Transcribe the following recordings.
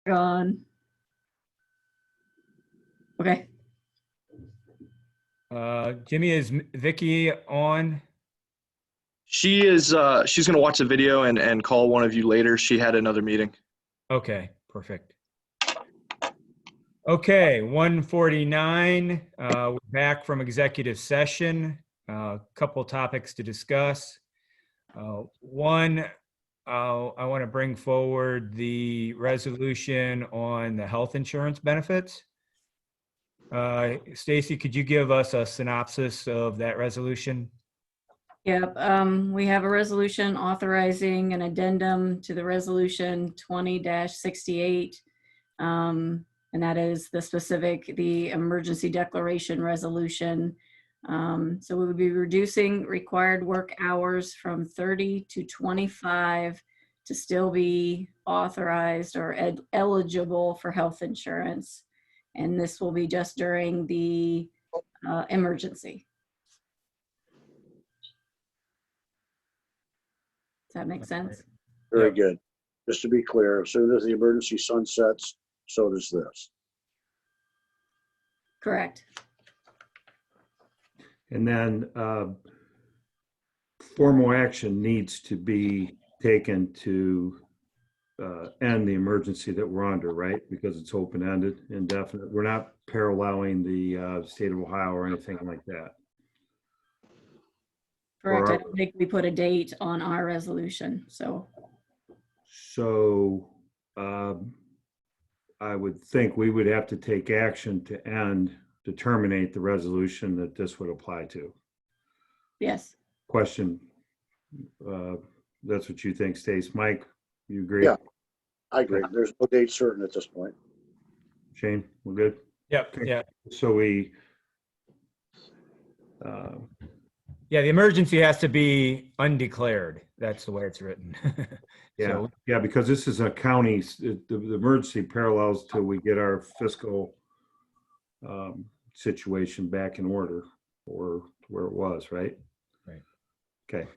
on. Okay. Jimmy, is Vicky on? She is, she's going to watch the video and call one of you later. She had another meeting. Okay, perfect. Okay, 1:49. We're back from executive session. A couple topics to discuss. One, I want to bring forward the resolution on the health insurance benefits. Stacy, could you give us a synopsis of that resolution? Yep. We have a resolution authorizing an addendum to the resolution 20-68. And that is the emergency declaration resolution. So we would be reducing required work hours from 30 to 25 to still be authorized or eligible for health insurance. And this will be just during the emergency. Does that make sense? Very good. Just to be clear, as soon as the emergency sunsets, so does this. Correct. And then formal action needs to be taken to end the emergency that we're under, right? Because it's open-ended, indefinite. We're not paralleling the state of Ohio or anything like that. Correct. I don't think we put a date on our resolution, so. So I would think we would have to take action to terminate the resolution that this would apply to. Yes. Question, that's what you think, Stace. Mike, you agree? Yeah, I agree. There's no date certain at this point. Shane, we're good? Yep. Okay. Yeah. So we, Yeah, the emergency has to be undeclared. That's the way it's written. yeah, So, yeah, because this is a county, the emergency parallels till we get our fiscal situation back in order or where it was, right? Right. Okay.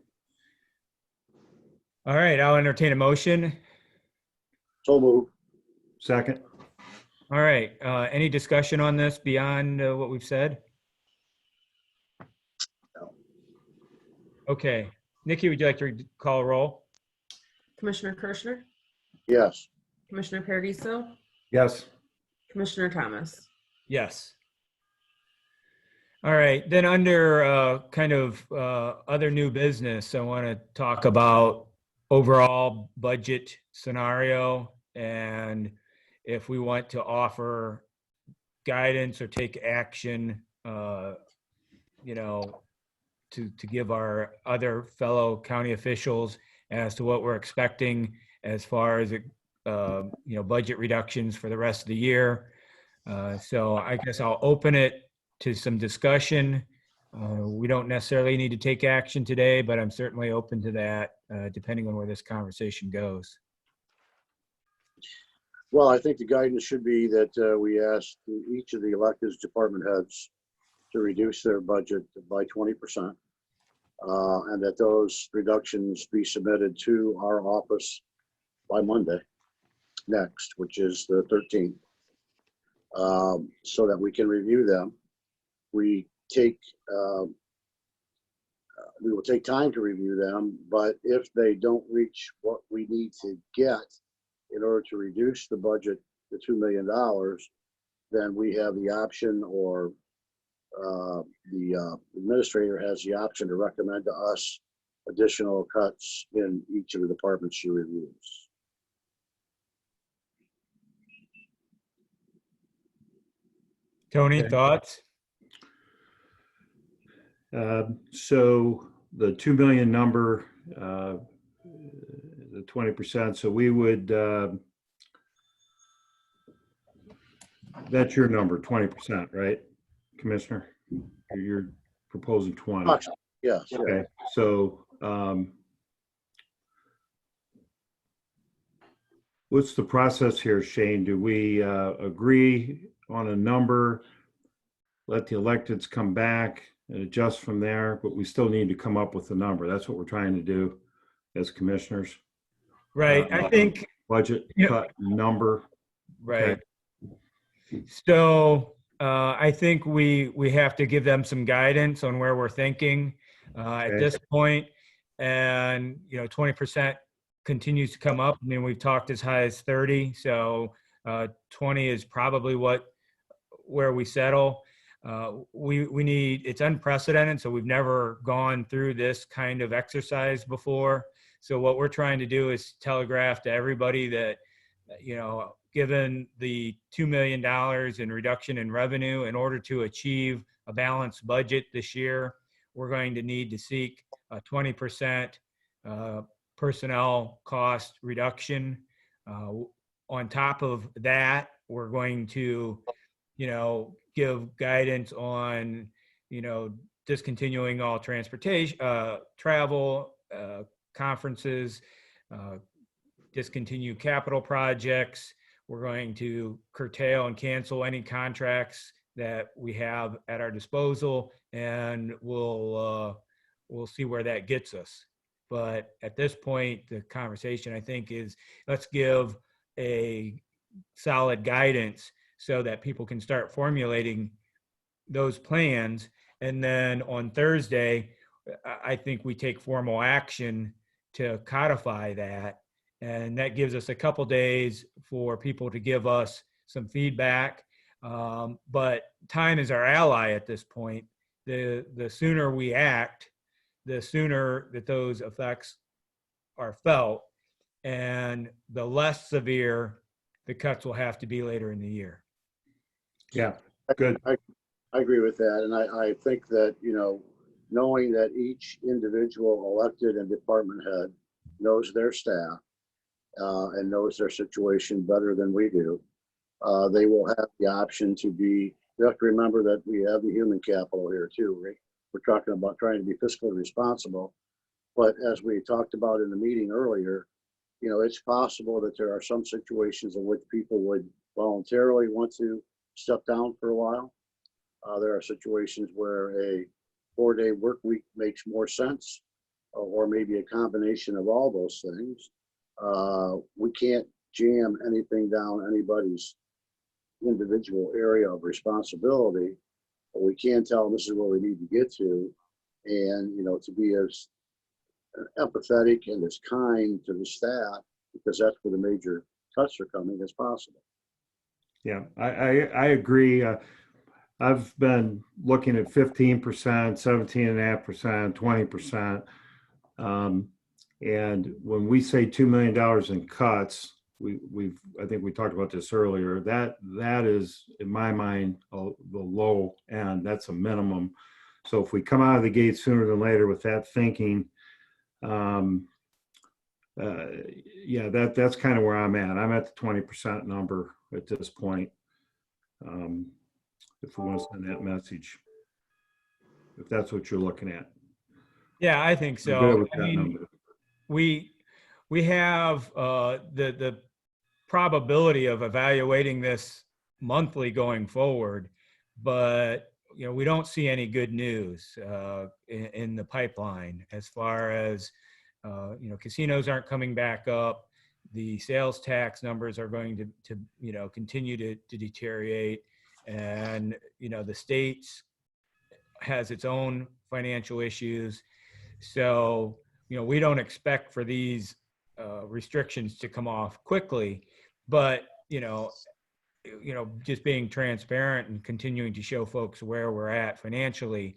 all right, I'll entertain a motion. So move. Second. All right, any discussion on this beyond what we've said? No. Okay, Nikki, would you like to call a roll? Commissioner Kirschner, Yes. Commissioner Paradiso, Yes. Commissioner Thomas. Yes. All right, then under kind of other new business, I want to talk about overall budget scenario and if we want to offer guidance or take action, you know, to give our other fellow county officials as to what we're expecting as far as, you know, budget reductions for the rest of the year. So I guess I'll open it to some discussion. We don't necessarily need to take action today, but I'm certainly open to that, depending on where this conversation goes. Well, I think the guidance should be that we ask each of the elected department heads to reduce their budget by 20%, and that those reductions be submitted to our office by Monday next, which is the 13th, so that we can review them. We will take time to review them, but if they don't reach what we need to get in order to reduce the budget to $2 million, then we have the option, or the administrator has the option to recommend to us additional cuts in each of the departments she reviews. Tony, Okay. thoughts? So the 2 million number, the 20%. So we would, that's your number, 20%, right, Commissioner? You're proposing 20. Yes. Okay. So what's the process here, Shane? Do we agree on a number, let the electeds come back and adjust from there, but we still need to come up with a number? That's what we're trying to do as commissioners. Right. I think budget cut number Right. So I think we have to give them some guidance on where we're thinking at Okay. this point. And, 20% continues to come up. I mean, we've talked as high as 30. So 20 is probably where we settle. We need, it's unprecedented. So we've never gone through this kind of exercise before. So what we're trying to do is telegraph to everybody that, given the $2 million in reduction in revenue, in order to achieve a balanced budget this year, we're going to need to seek a 20% personnel cost reduction. On top of that, we're going to, give guidance on, discontinuing all transportation, travel, conferences, discontinue capital projects. We're going to curtail and cancel any contracts that we have at our disposal, and we'll see where that gets us. But at this point, the conversation, I think, is let's give a solid guidance so that people can start formulating those plans. And then on Thursday, I think we take formal action to codify that. And that gives us a couple days for people to give us some feedback. But time is our ally at this point. The sooner we act, the sooner that those effects are felt, and the less severe the cuts will have to be later in the year. Yeah, good. I agree with that. And I think that, knowing that each individual elected and department head knows their staff and knows their situation better than we do, they will have the option to be, you have to remember that we have the human capital here too, right? We're talking about trying to be fiscally responsible. But as we talked about in the meeting earlier, it's possible that there are some situations in which people would voluntarily want to step down for a while. There are situations where a 4-day work week makes more sense, or maybe a combination of all those things. We can't jam anything down anybody's individual area of responsibility, but we can tell them this is where we need to get to, and to be as empathetic and as kind to the staff, because that's where the major cuts are coming, as possible. Yeah, I agree. I've been looking at 15%, 17.5%, 20%. And when we say $2 million in cuts, I think we talked about this earlier, that is, in my mind, the low end. That's a minimum. So if we come out of the gate sooner than later with that thinking, yeah, that's kind of where I'm at. I'm at the 20% number at this point. If we want to send that message, if that's what you're looking at. Yeah, I think I'm so. good with I that mean, number. we have the probability of evaluating this monthly going forward, but we don't see any good news in the pipeline as far as casinos aren't coming back up. The sales tax numbers are going to continue to deteriorate, and the states has its own financial issues. So we don't expect for these restrictions to come off quickly, but just being transparent and continuing to show folks where we're at financially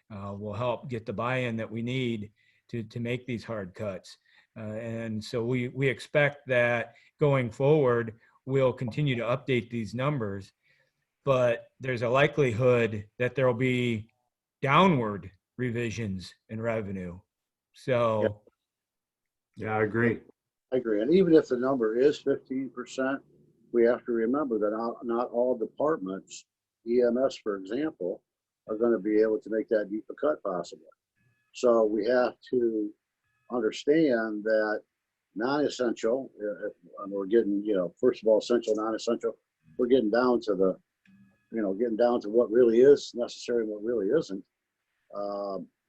will help get the buy-in that we need to make these hard cuts. And so we expect that going forward, we'll continue to update these numbers, but there's a likelihood that there'll be downward revisions in revenue. So, Yeah, I agree. I agree. And even if the number is 15%, we have to remember that not all departments, EMS, for example, are going to be able to make that deep a cut possible. So we have to understand that non-essential, we're getting, first of all, essential, non-essential, we're getting down to the, getting down to what really is necessary and what really isn't.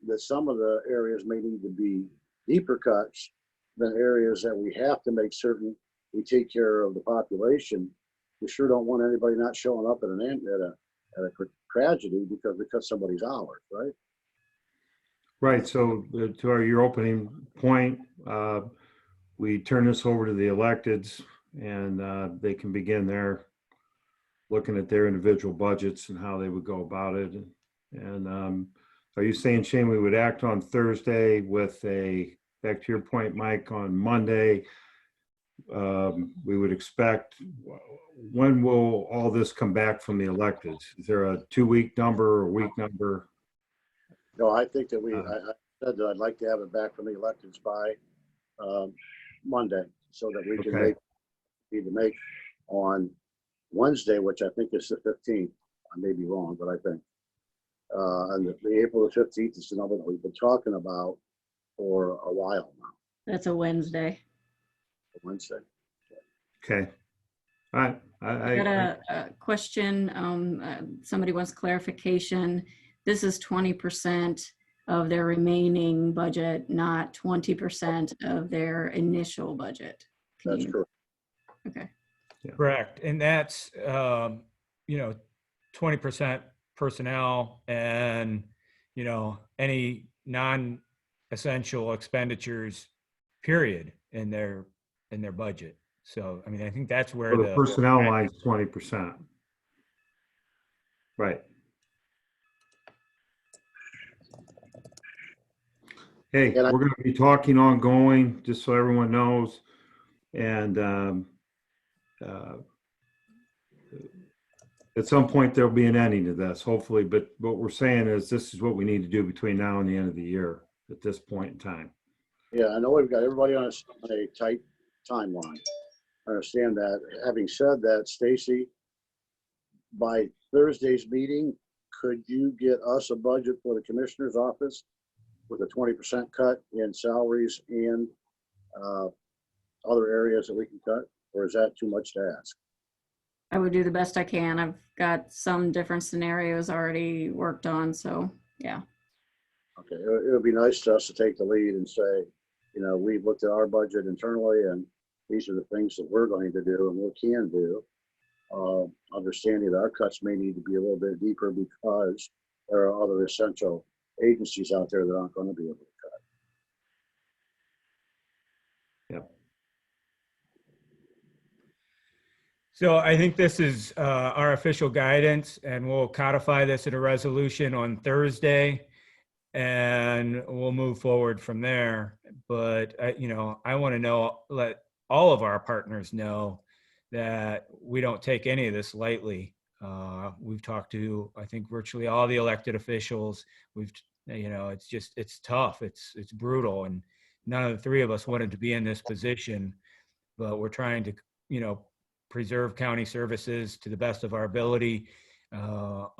That some of the areas may need to be deeper cuts than areas that we have to make certain we take care of the population we sure don't want anybody not showing up at a tragedy because we cut somebody's hours, right? Right, so your opening point, we turn this over to the electeds and they can begin their looking at their individual budgets and how they would go about it. And are you saying, Shane, we would act on Thursday with back to your point, Mike, on Monday? We would expect, when will all this come back from the electeds? Is there a 2-week number or a week number? No, I think that I said that I'd like to have it back from the electeds by Monday so that we can need to make on Wednesday, which I think is the 15th. I may be wrong, but I think. And the April the 15th is the number that we've been talking about for a while now. That's a Wednesday. Wednesday. Okay. All right. I got a question. Somebody wants clarification. This is 20% of their remaining budget, not 20% of their initial budget. That's correct. Okay. Yeah. Correct. And that's, 20% personnel and, any non-essential expenditures, period, in their budget. So, I mean, I think that's where So the personnel line is 20%. Right. Hey, And we're going to be talking ongoing, just so everyone knows. And at some point, there'll be an ending to this, hopefully. But what we're saying is this is what we need to do between now and the end of the year at this point in time. Yeah, I know we've got everybody on a tight timeline. I understand that. Having said that, Stacy, by Thursday's meeting, could you get us a budget for the commissioner's office with a 20% cut in salaries and other areas that we can cut? Or is that too much to ask? I would do the best I can. I've got some different scenarios already worked on, so yeah. Okay, it would be nice to us to take the lead and say, we've looked at our budget internally and these are the things that we're going to do and we can do. Understanding that our cuts may need to be a little bit deeper because there are other essential agencies out there that aren't going to be able to cut. Yep. So I think this is our official guidance, and we'll codify this in a resolution on Thursday, and we'll move forward from there. But I want to let all of our partners know that we don't take any of this lightly. We've talked to, I think, virtually all the elected officials. It's tough. It's brutal, and none of the three of us wanted to be in this position, but we're trying to, preserve county services to the best of our ability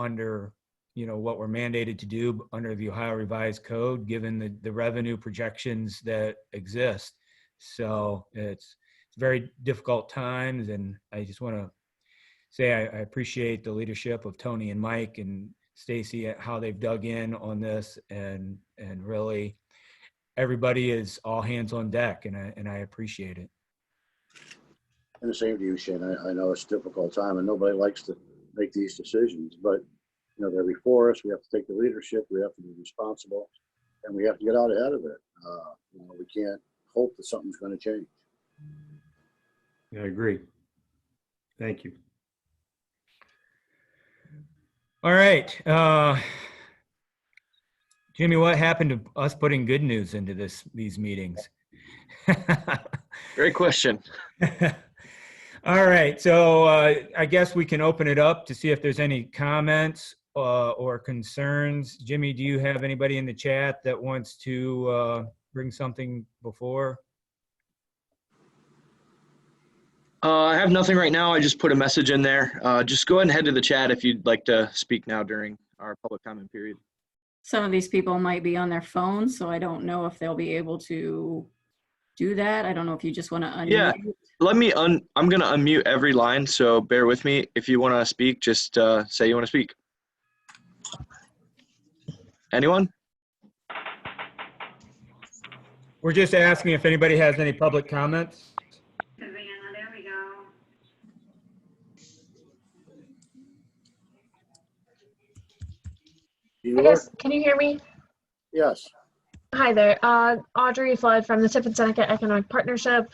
under, what we're mandated to do under the Ohio Revised Code, given the revenue projections that exist. So it's very difficult times, and I just want to say I appreciate the leadership of Tony and Mike and Stacy, how they've dug in on this, and really everybody is all hands on deck, and I appreciate it. And the same to you, Shane. I know it's a difficult time and nobody likes to make these decisions, but they're before us. We have to take the leadership. We have to be responsible, and we have to get out ahead of it. We can't hope that something's going to change. Yeah, I agree. Thank you. All right. Jimmy, what happened to us putting good news into these meetings? Great question. All right. So I guess we can open it up to see if there's any comments or concerns. Jimmy, do you have anybody in the chat that wants to bring something before? I have nothing right now. I just put a message in there. Just go ahead and head to the chat if you'd like to speak now during our public comment period. Some of these people might be on their phones, so I don't know if they'll be able to do that. I don't know if you just want to unmute. Yeah, I'm going to unmute every line, so bear with me. If you want to speak, just say you want to speak. Anyone? We're just asking if anybody has any public comments. Savannah, there we go. Bueller? guess, can you hear me? Yes. Hi there, Audrey Flood from the Tip and Seneca Economic Partnership.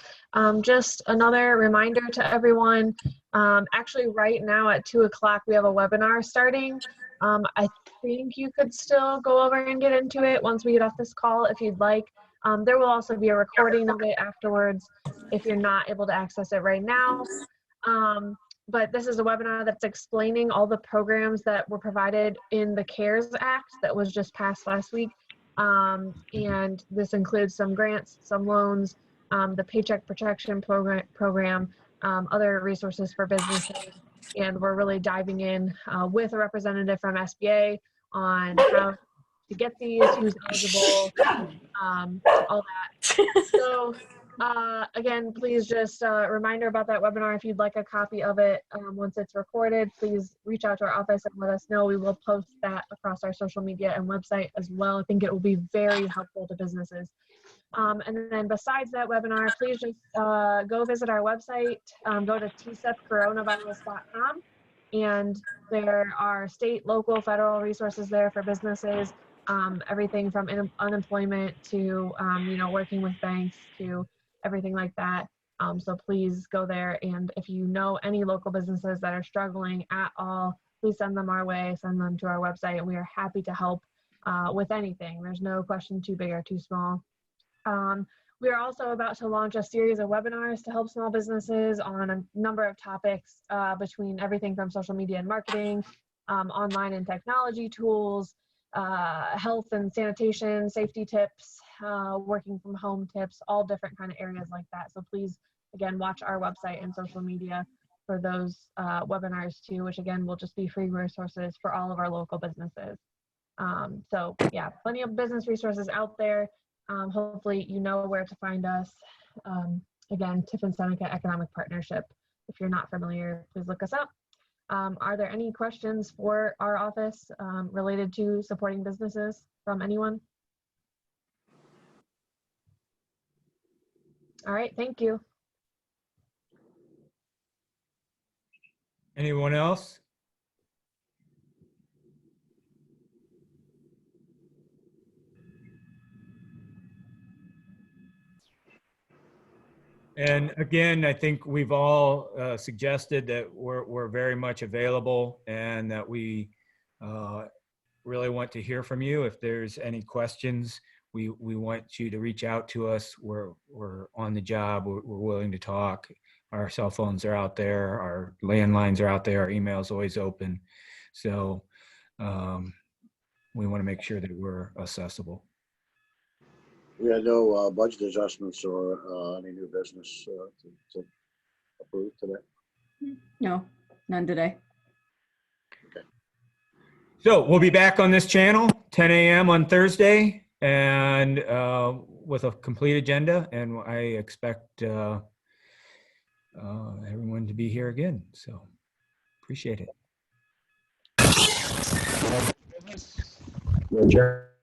Just another reminder to everyone, actually right now at 2 o'clock, we have a webinar starting. I think you could still go over and get into it once we get off this call if you'd like. There will also be a recording of it afterwards if you're not able to access it right now. But this is a webinar that's explaining all the programs that were provided in the CARES Act that was just passed last week. And this includes some grants, some loans, the Paycheck Protection Program, other resources for businesses. And we're really diving in with a representative from SBA on how to get these, who's eligible, all that. So again, please just a reminder about that webinar. If you'd like a copy of it once it's recorded, please reach out to our office and let us know. We will post that across our social media and website as well. I think it will be very helpful to businesses. And then besides that webinar, please just go visit our website, go to tsepcoronavirus.com, and there are state, local, federal resources there for businesses, everything from unemployment to working with banks to everything like that. So please go there, and if you know any local businesses that are struggling at all, please send them our way, send them to our website, and we are happy to help with anything. There's no question too big or too small. We are also about to launch a series of webinars to help small businesses on a number of topics, between everything from social media and marketing, online and technology tools, health and sanitation, safety tips, working from home tips, all different kind of areas like that. So please, again, watch our website and social media for those webinars too, which again will just be free resources for all of our local businesses. So yeah, plenty of business resources out there. Hopefully you know where to find us. Again, Tip and Seneca Economic Partnership. If you're not familiar, please look us up. Are there any questions for our office related to supporting businesses from anyone? All right, thank you. Anyone else? And again, I think we've all suggested that we're very much available and that we really want to hear from you. If there's any questions, we want you to reach out to us. We're on the job. We're willing to talk. Our cell phones are out there. Our landlines are out there. Our email's always open. So we want to make sure that we're accessible. We had no budget adjustments or any new business to approve today. No, none today. So we'll be back on this channel 10 a.m. on Thursday and with a complete agenda. And I expect everyone to be here again. So appreciate it. Adjourn.